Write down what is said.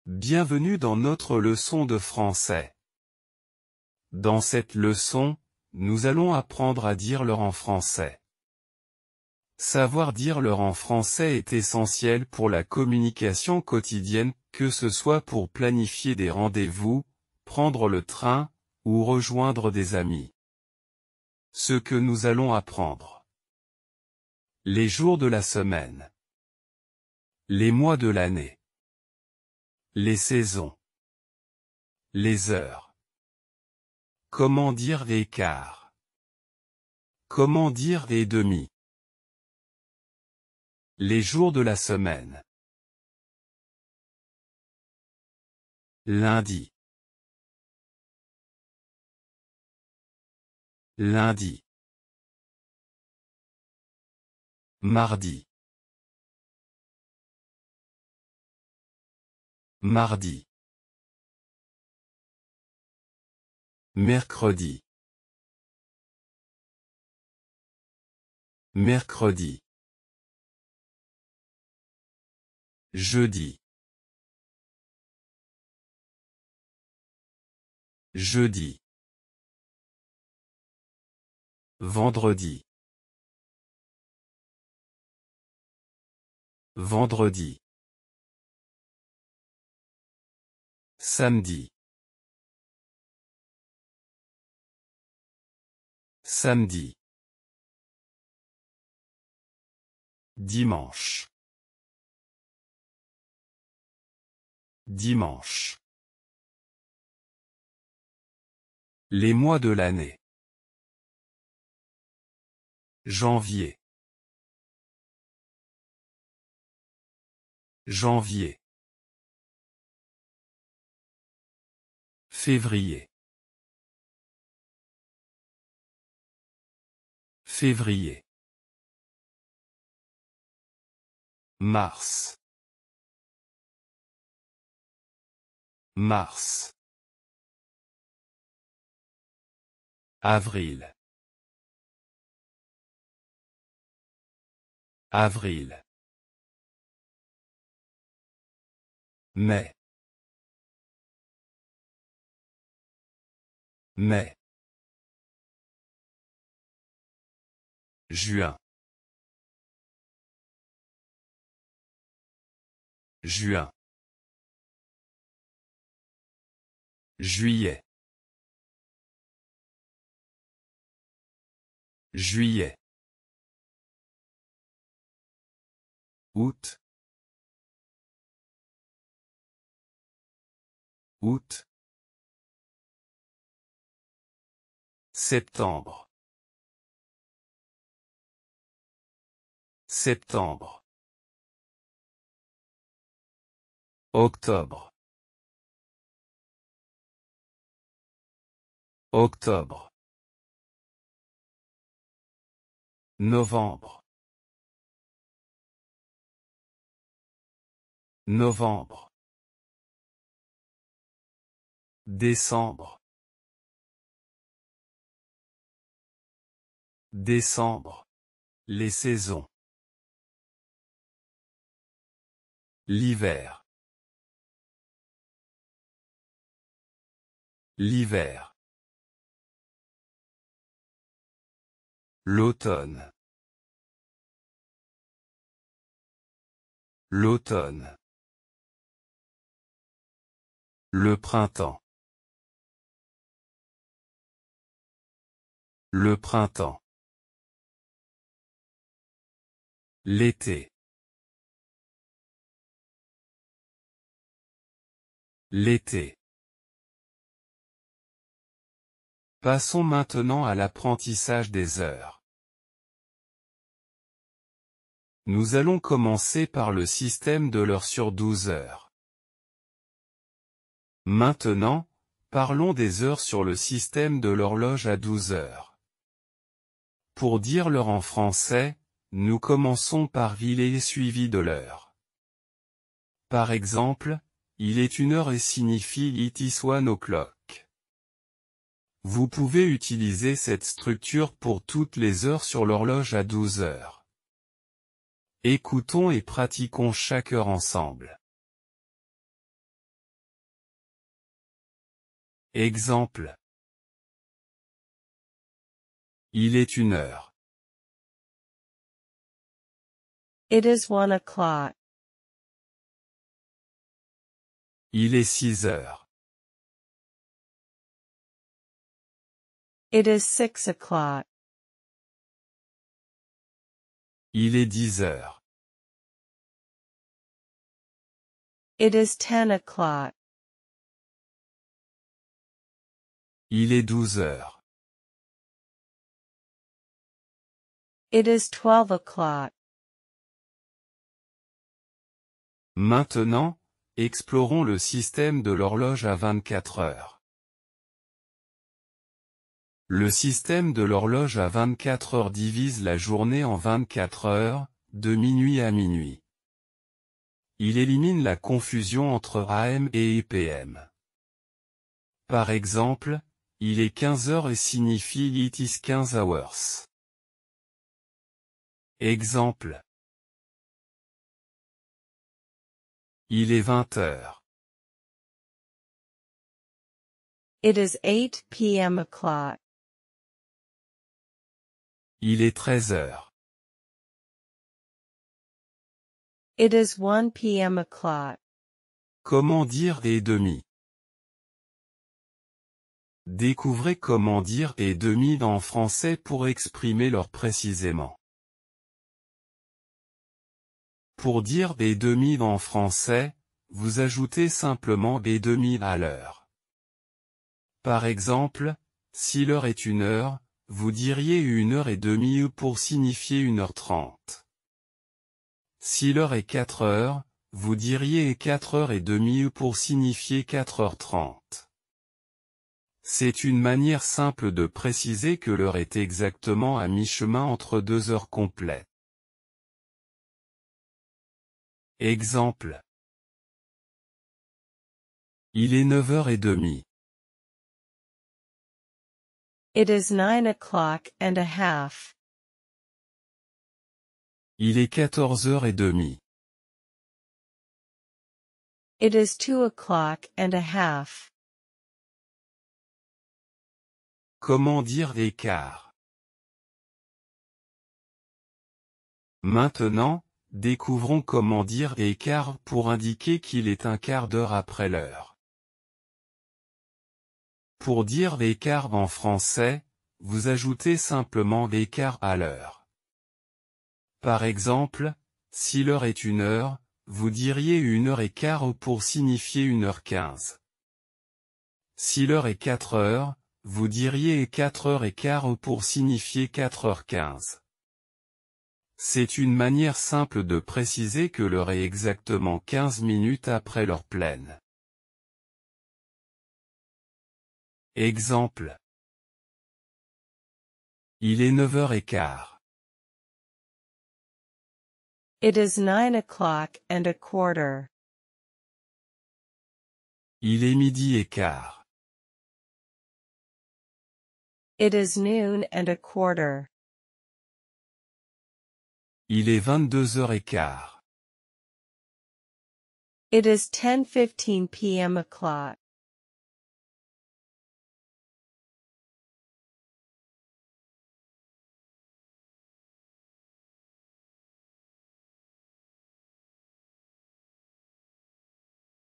Bienvenue dans notre leçon de français. Dans cette leçon, nous allons apprendre à dire l'heure en français. Savoir dire l'heure en français est essentiel pour la communication quotidienne, que ce soit pour planifier des rendez-vous, prendre le train, ou rejoindre des amis. Ce que nous allons apprendre. Les jours de la semaine. Les mois de l'année. Les saisons. Les heures. Comment dire les quarts? Comment dire les demi? Les jours de la semaine. Lundi. Lundi. Mardi. Mardi. Mercredi. Mercredi. Jeudi. Jeudi. Vendredi. Vendredi. Samedi. Samedi. Dimanche. Dimanche. Les mois de l'année. Janvier. Janvier. Février. Février. Mars. Mars. Avril. Avril. Mai. Mai. Juin. Juin. Juillet. Juillet. Août. Août. Septembre. Septembre. Octobre. Octobre. Novembre. Novembre. Décembre. Décembre. Les saisons. L'hiver. L'hiver. L'automne. L'automne. Le printemps. Le printemps. L'été. L'été. Passons maintenant à l'apprentissage des heures. Nous allons commencer par le système de l'heure sur 12 heures. Maintenant, parlons des heures sur le système de l'horloge à 12 heures. Pour dire l'heure en français, nous commençons par il est suivi de l'heure. Par exemple, il est 1 heure et signifie it is 1 o'clock. Vous pouvez utiliser cette structure pour toutes les heures sur l'horloge à 12 heures. Écoutons et pratiquons chaque heure ensemble. Exemple. Il est 1h. It is 1 o'clock. Il est 6h. It is 6 o'clock. Il est 10h. It is 10 o'clock. Il est 12h. It is 12 o'clock. Maintenant, explorons le système de l'horloge à 24 heures. Le système de l'horloge à 24 heures divise la journée en 24 heures, de minuit à minuit. Il élimine la confusion entre AM et PM. Par exemple, il est 15 heures et signifie it is 15 hours. Exemple. Il est 20 heures. It is 8 p.m. o'clock. Il est 13 heures. It is 1 p.m. o'clock. Comment dire et demi? Découvrez comment dire et demi en français pour exprimer l'heure précisément. Pour dire et demi en français, vous ajoutez simplement et demi à l'heure. Par exemple, si l'heure est 1h, vous diriez 1h30 pour signifier 1h30. Si l'heure est 4h, vous diriez 4h30 pour signifier 4h30. C'est une manière simple de préciser que l'heure est exactement à mi-chemin entre 2 heures complètes. Exemple. Il est 9h30. It is 9 o'clock and a half. Il est 14h30. It is 2 o'clock and a half. Comment dire écart? Maintenant, découvrons comment dire écart pour indiquer qu'il est un quart d'heure après l'heure. Pour dire l'écart en français, vous ajoutez simplement l'écart à l'heure. Par exemple, si l'heure est 1h, vous diriez 1h15 pour signifier 1h15. Si l'heure est 4h, vous diriez 4h15 pour signifier 4h15. C'est une manière simple de préciser que l'heure est exactement 15 minutes après l'heure pleine. Exemple. Il est 9h15. It is 9 o'clock and a quarter. Il est 12h15. It is noon and a quarter. Il est 22h15. It is 10:15 p.m. o'clock.